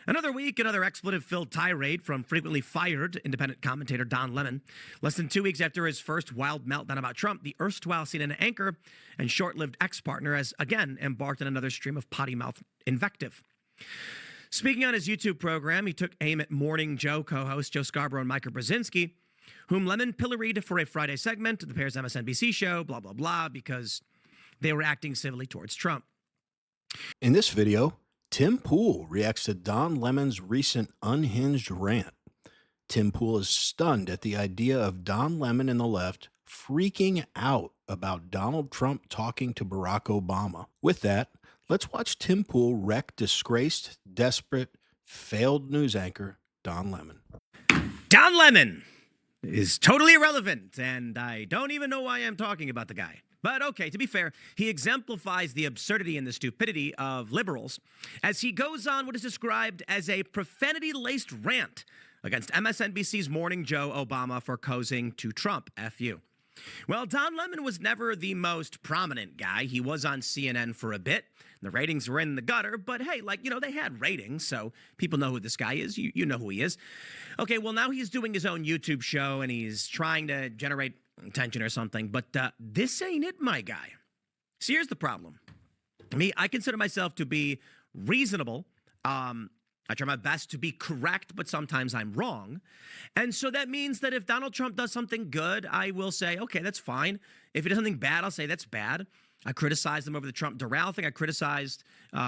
Another week, another expletive-filled tirade from frequently fired independent commentator Don Lemon. Less than 2 weeks after his first wild meltdown about Trump, the erstwhile CNN anchor and short-lived ex-partner has again embarked on another stream of potty-mouth invective. Speaking on his YouTube program, he took aim at Morning Joe co-host Joe Scarborough and Micah Brzezinski, whom Lemon pilloried for a Friday segment of the pair's MSNBC show, blah, blah, blah, because they were acting civilly towards Trump. In this video, Tim Pool reacts to Don Lemon's recent unhinged rant. Tim Pool is stunned at the idea of Don Lemon and the left freaking out about Donald Trump talking to Barack Obama. With that, let's watch Tim Pool wreck disgraced, desperate, failed news anchor Don Lemon. Don Lemon is totally irrelevant, and I don't even know why I'm talking about the guy. But okay, to be fair, he exemplifies the absurdity and the stupidity of liberals as he goes on what is described as a profanity-laced rant against MSNBC's Morning Joe Obama for cozying to Trump, F.U. Well, Don Lemon was never the most prominent guy. He was on CNN for a bit. The ratings were in the gutter, but hey, they had ratings, so people know who this guy is. You know who he is. Okay, well, now he's doing his own YouTube show, and he's trying to generate attention or something, but this ain't it, my guy. See, here's the problem. I consider myself to be reasonable. I try my best to be correct, but sometimes I'm wrong. And so that means that if Donald Trump does something good, I will say, okay, that's fine. If he does something bad, I'll say that's bad. I criticized him over the Trump Doral thing. I criticized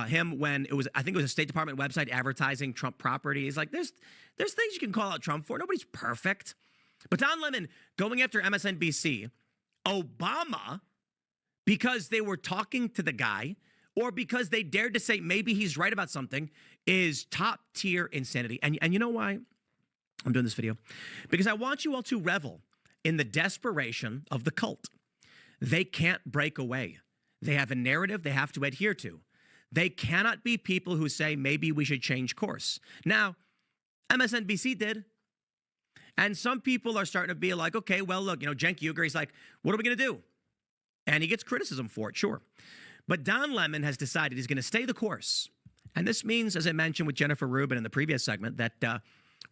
him when I think it was a State Department website advertising Trump properties. Like, there's things you can call out Trump for. Nobody's perfect. But Don Lemon going after MSNBC, Obama, because they were talking to the guy or because they dared to say maybe he's right about something, is top-tier insanity. And you know why I'm doing this video? Because I want you all to revel in the desperation of the cult. They can't break away. They have a narrative they have to adhere to. They cannot be people who say maybe we should change course. Now, MSNBC did. And some people are starting to be like, okay, well, look, Cenk Uygur, he's like, what are we going to do? And he gets criticism for it, sure. But Don Lemon has decided he's going to stay the course. And this means, as I mentioned with Jennifer Rubin in the previous segment, that,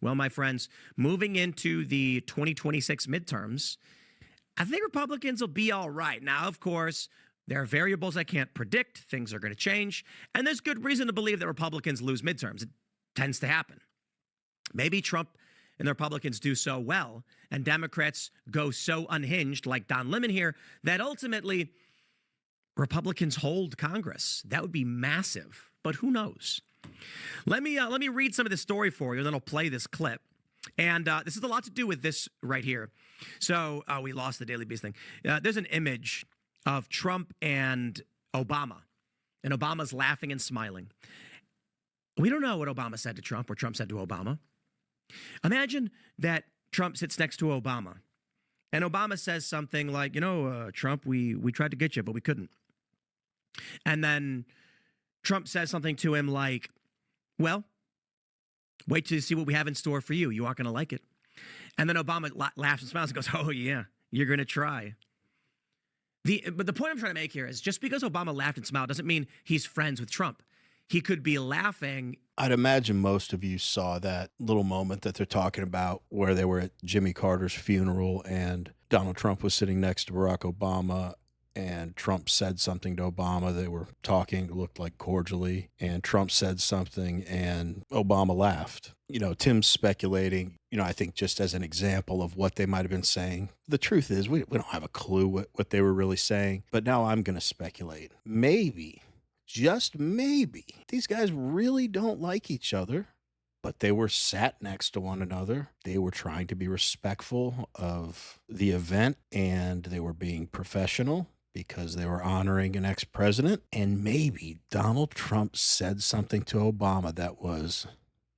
well, my friends, moving into the 2026 midterms, I think Republicans will be all right. Now, of course, there are variables I can't predict. Things are going to change. And there's good reason to believe that Republicans lose midterms. It tends to happen. Maybe Trump and the Republicans do so well, and Democrats go so unhinged, like Don Lemon here, that ultimately Republicans hold Congress. That would be massive, but who knows? Let me read some of this story for you, and then I'll play this clip. And this has a lot to do with this right here. So we lost the Daily Beast thing. There's an image of Trump and Obama, and Obama's laughing and smiling. We don't know what Obama said to Trump or Trump said to Obama. Imagine that Trump sits next to Obama, and Obama says something like, Trump, we tried to get you, but we couldn't. And then Trump says something to him like, well, wait till you see what we have in store for you. You aren't going to like it. And then Obama laughs and smiles and goes, oh, yeah, you're going to try. But the point I'm trying to make here is just because Obama laughed and smiled doesn't mean he's friends with Trump. He could be laughing. I'd imagine most of you saw that little moment that they're talking about where they were at Jimmy Carter's funeral and Donald Trump was sitting next to Barack Obama and Trump said something to Obama. They were talking, looked like cordially, and Trump said something and Obama laughed. Tim's speculating, I think just as an example of what they might have been saying. The truth is we don't have a clue what they were really saying, but now I'm going to speculate. Maybe, just maybe, these guys really don't like each other, but they were sat next to one another. They were trying to be respectful of the event, and they were being professional because they were honoring an ex-president. And maybe Donald Trump said something to Obama that was,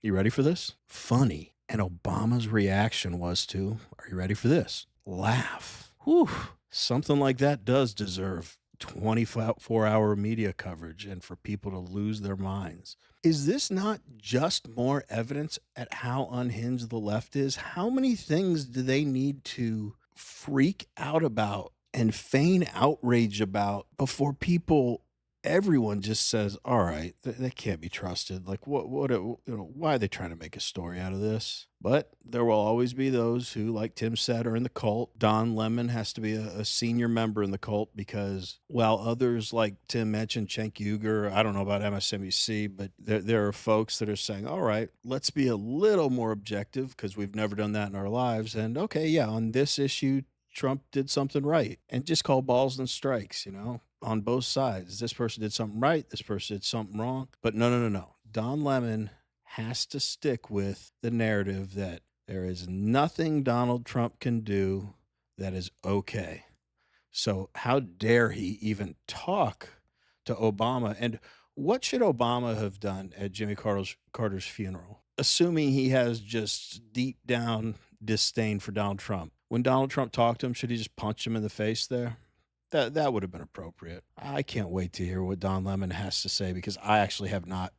you ready for this? Funny. And Obama's reaction was to, are you ready for this? Laugh. Whew. Something like that does deserve 24-hour media coverage and for people to lose their minds. Is this not just more evidence at how unhinged the left is? How many things do they need to freak out about and feign outrage about before people everyone just says, all right, they can't be trusted. Like, why are they trying to make a story out of this? But there will always be those who, like Tim said, are in the cult. Don Lemon has to be a senior member in the cult because while others, like Tim mentioned, Cenk Uygur, I don't know about MSNBC, but there are folks that are saying, all right, let's be a little more objective because we've never done that in our lives. And okay, yeah, on this issue, Trump did something right, and just call balls and strikes, on both sides. This person did something right. This person did something wrong. But no, no, no, no. Don Lemon has to stick with the narrative that there is nothing Donald Trump can do that is okay. So how dare he even talk to Obama? And what should Obama have done at Jimmy Carter's funeral? Assuming he has just deep down disdain for Donald Trump. When Donald Trump talked to him, should he just punch him in the face there? That would have been appropriate. I can't wait to hear what Don Lemon has to say because I actually have not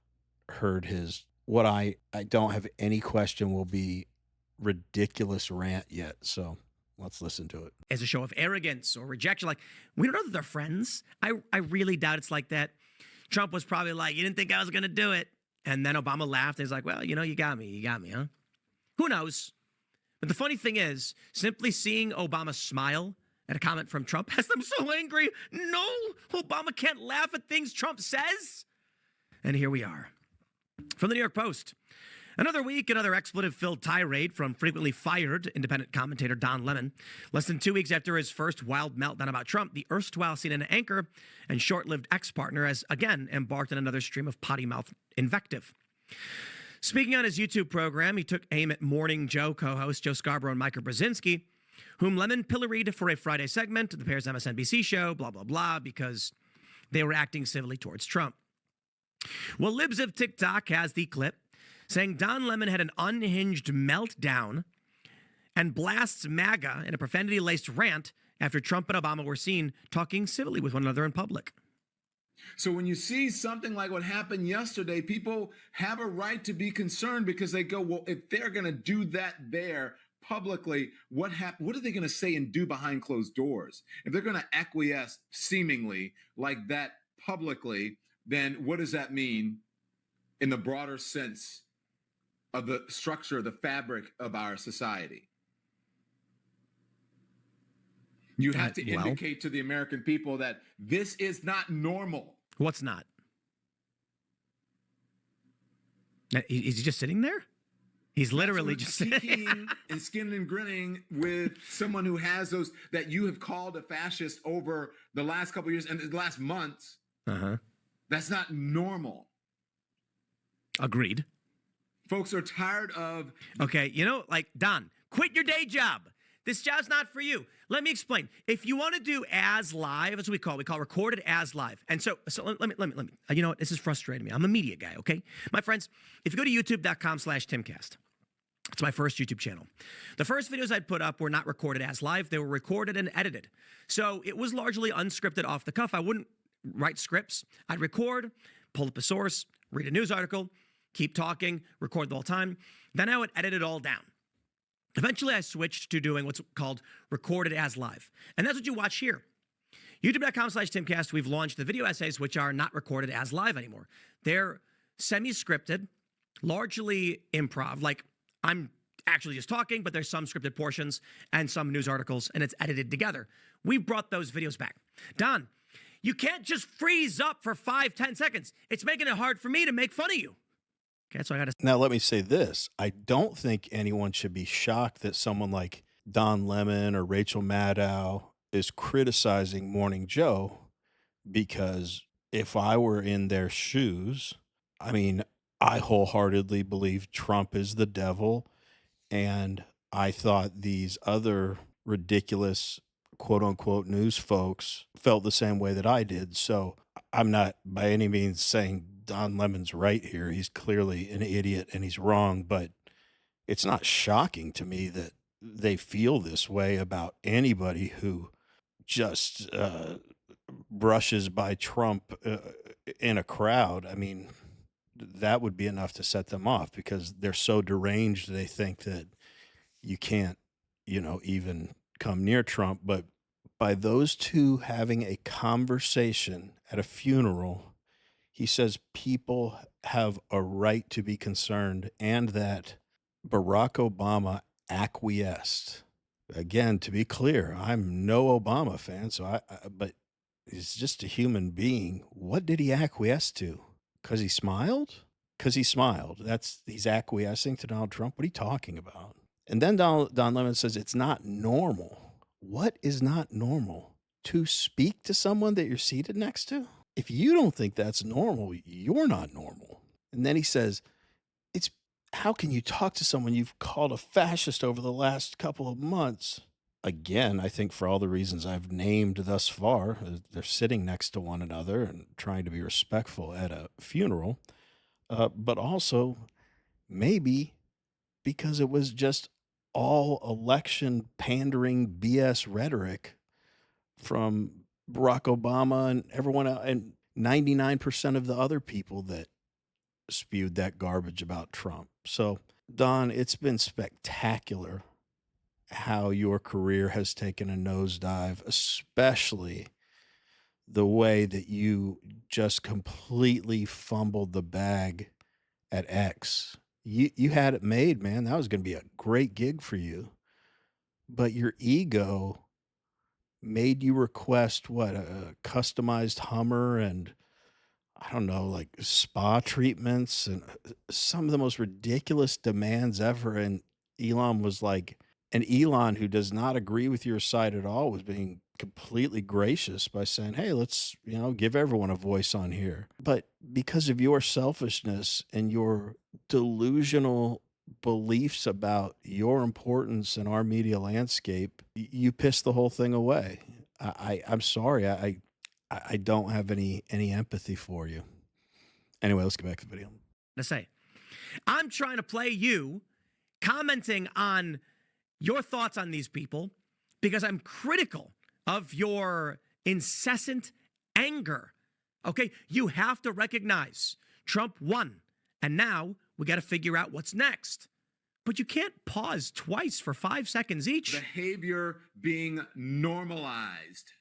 heard his what I don't have any question will be ridiculous rant yet. So let's listen to it. As a show of arrogance or rejection. Like, we don't know that they're friends. I really doubt it's like that. Trump was probably like, you didn't think I was going to do it. And then Obama laughed and he's like, well, you got me, huh? Who knows? But the funny thing is, simply seeing Obama smile at a comment from Trump has them so angry. No, Obama can't laugh at things Trump says. And here we are. From the New York Post. Another week, another expletive-filled tirade from frequently fired independent commentator Don Lemon. Less than 2 weeks after his first wild meltdown about Trump, the erstwhile CNN anchor and short-lived ex-partner has again embarked on another stream of potty-mouth invective. Speaking on his YouTube program, he took aim at Morning Joe co-hosts Joe Scarborough and Micah Brzezinski, whom Lemon pilloried for a Friday segment, the pair's MSNBC show, blah, blah, blah, because they were acting civilly towards Trump. Well, Libs of TikTok has the clip saying Don Lemon had an unhinged meltdown and blasts MAGA in a profanity-laced rant after Trump and Obama were seen talking civilly with one another in public. So when you see something like what happened yesterday, people have a right to be concerned because they go, well, if they're going to do that there publicly, what are they going to say and do behind closed doors? If they're going to acquiesce seemingly like that publicly, then what does that mean in the broader sense of the structure, the fabric of our society? You have to indicate to the American people that this is not normal. What's not? Is he just sitting there? He's literally just sitting and skinning and grinning with someone who has those that you have called a fascist over the last couple of years and the last months. Uh-huh. That's not normal. Agreed. Folks are tired of... Okay, like, Don, quit your day job. This job's not for you. Let me explain. If you want to do as live, that's what we call recorded as live. And so let me, you know what? This is frustrating me. I'm a media guy, okay? My friends, if you go to youtube.com/Timcast, it's my first YouTube channel. The first videos I'd put up were not recorded as live. They were recorded and edited. So it was largely unscripted, off the cuff. I wouldn't write scripts. I'd record, pull up a source, read a news article, keep talking, record the whole time. Then I would edit it all down. Eventually, I switched to doing what's called recorded as live. And that's what you watch here. YouTube.com/Timcast, we've launched the video essays, which are not recorded as live anymore. They're semi-scripted, largely improv. Like, I'm actually just talking, but there's some scripted portions and some news articles, and it's edited together. We've brought those videos back. Don, you can't just freeze up for 5-10 seconds. It's making it hard for me to make fun of you. Okay, so I got to... Now, let me say this. I don't think anyone should be shocked that someone like Don Lemon or Rachel Maddow is criticizing Morning Joe, because if I were in their shoes, I mean, I wholeheartedly believe Trump is the devil, and I thought these other ridiculous quote-unquote news folks felt the same way that I did. So I'm not by any means saying Don Lemon's right here. He's clearly an idiot and he's wrong, but it's not shocking to me that they feel this way about anybody who just brushes by Trump in a crowd. I mean, that would be enough to set them off, because they're so deranged they think that you can't, even come near Trump. But by those two having a conversation at a funeral, he says people have a right to be concerned and that Barack Obama acquiesced. Again, to be clear, I'm no Obama fan, so but he's just a human being. What did he acquiesce to? Because he smiled? Because he smiled. He's acquiescing to Donald Trump. What are you talking about? And then Don Lemon says it's not normal. What is not normal? To speak to someone that you're seated next to? If you don't think that's normal, you're not normal. And then he says, it's how can you talk to someone you've called a fascist over the last couple of months? Again, I think for all the reasons I've named thus far, they're sitting next to one another and trying to be respectful at a funeral, but also maybe because it was just all election pandering BS rhetoric from Barack Obama and everyone else, and 99% of the other people that spewed that garbage about Trump. So, Don, it's been spectacular how your career has taken a nosedive, especially the way that you just completely fumbled the bag at X. You had it made, man. That was going to be a great gig for you. But your ego made you request what, a customized Hummer and I don't know, like spa treatments and some of the most ridiculous demands ever. And Elon was like, and Elon, who does not agree with your side at all, was being completely gracious by saying, hey, let's, give everyone a voice on here. But because of your selfishness and your delusional beliefs about your importance in our media landscape, you pissed the whole thing away. I'm sorry. I don't have any empathy for you. Anyway, let's get back to the video. To say, I'm trying to play you commenting on your thoughts on these people because I'm critical of your incessant anger. Okay, you have to recognize Trump won, and now we got to figure out what's next. But you can't pause twice for 5 seconds each. Behavior being normalized.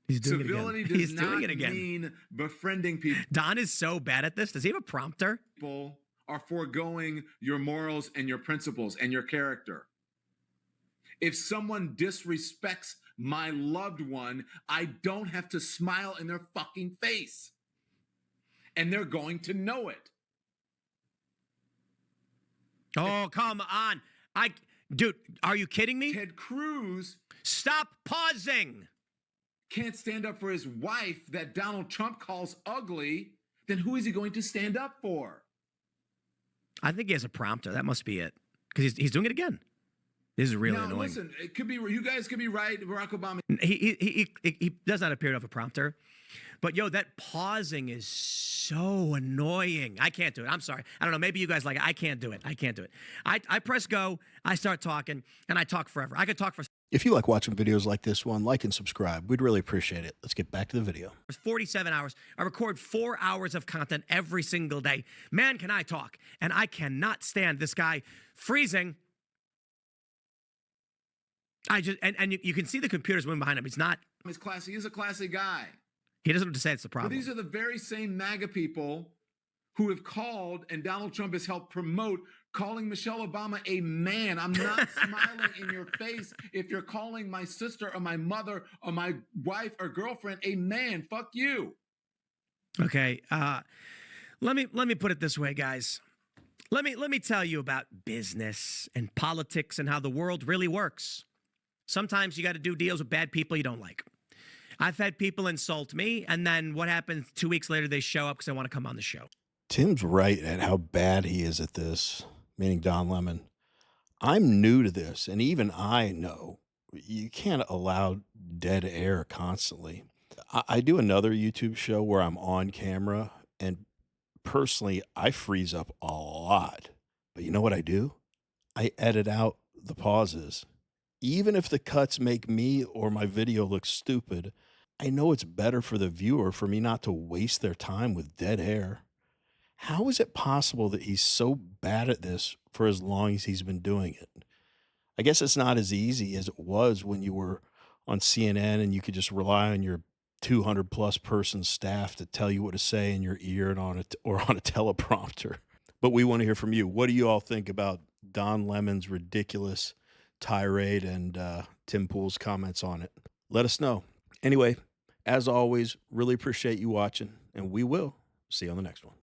He's doing Civility it again. does He's not doing it again. mean befriending people. Don is so bad at this. Does he have a prompter? People are foregoing your morals and your principles and your character. If someone disrespects my loved one, I don't have to smile in their fucking face. And they're going to know it. Oh, come on. Dude, are you kidding me? Ted Cruz Stop pausing. Can't stand up for his wife that Donald Trump calls ugly, then who is he going to stand up for? I think he has a prompter. That must be it. Because he's doing it again. This is really annoying. Listen, it could be, you guys could be right. Barack Obama. He does not appear to have a prompter. But yo, that pausing is so annoying. I can't do it. I'm sorry. I don't know. Maybe you guys like it. I can't do it. I press go. I start talking, and I talk forever. I could talk for. If you like watching videos like this one, like and subscribe. We'd really appreciate it. Let's get back to the video. 47 hours. I record 4 hours of content every single day. Man, can I talk. And I cannot stand this guy freezing. You can see the computers moving behind him. He's not. He's classy. He's a classy guy. He doesn't have to say it's the problem. But these are the very same MAGA people who have called, and Donald Trump has helped promote, calling Michelle Obama a man. I'm not smiling in your face if you're calling my sister or my mother or my wife or girlfriend a man. Fuck you. Okay. Let me put it this way, guys. Let me tell you about business and politics and how the world really works. Sometimes you got to do deals with bad people you don't like. I've had people insult me, and then what happens 2 weeks later, they show up because they want to come on the show. Tim's right at how bad he is at this, meaning Don Lemon. I'm new to this, and even I know you can't allow dead air constantly. I do another YouTube show where I'm on camera, and personally, I freeze up a lot. But you know what I do? I edit out the pauses. Even if the cuts make me or my video look stupid, I know it's better for the viewer for me not to waste their time with dead air. How is it possible that he's so bad at this for as long as he's been doing it? I guess it's not as easy as it was when you were on CNN and you could just rely on your 200 plus person staff to tell you what to say in your ear and or on a teleprompter. But we want to hear from you. What do you all think about Don Lemon's ridiculous tirade and Tim Pool's comments on it? Let us know. Anyway, as always, really appreciate you watching, and we will see you on the next one.